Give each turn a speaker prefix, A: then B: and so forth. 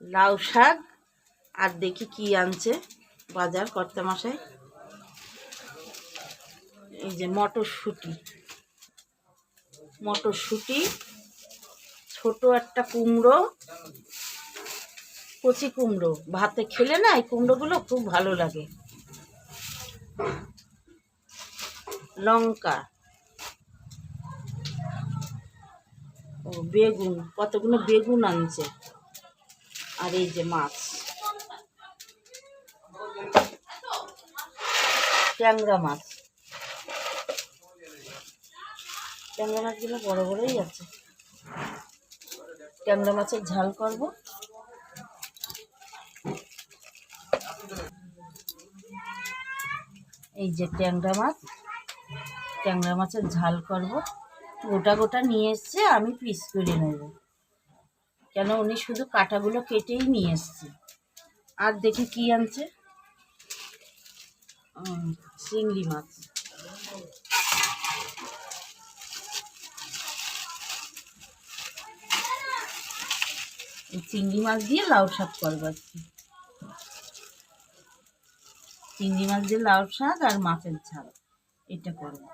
A: লাউ শাক আর দেখি কি আনছে বাজার কর্তামশাই। এই যে মটরশুঁটি, ছোট একটা কুমড়ো, কচি কুমড়ো, ভাতে খেলে না এই কুমড়োগুলো খুব ভালো লাগে। লঙ্কা, ও বেগুন, কতগুলো বেগুন আনছে। আর এই যে মাছ, ট্যাংরা মাছ। ট্যাংরা মাছগুলো বড় বড়ই আছে। ট্যাংরা মাছের ঝাল করব। এই যে ট্যাংরা মাছের ঝাল করব। গোটা গোটা নিয়ে এসছে, আমি পিস করে নেব, কেন উনি শুধু কাঁটাগুলো কেটেই নিয়ে এসছে। আর দেখি কি আনছে, চিংড়ি মাছ। এই চিংড়ি মাছ দিয়ে লাউ শাক করবো আজকে। চিংড়ি মাছ দিয়ে লাউ শাক আর মাছের ঝাল এটা করবো।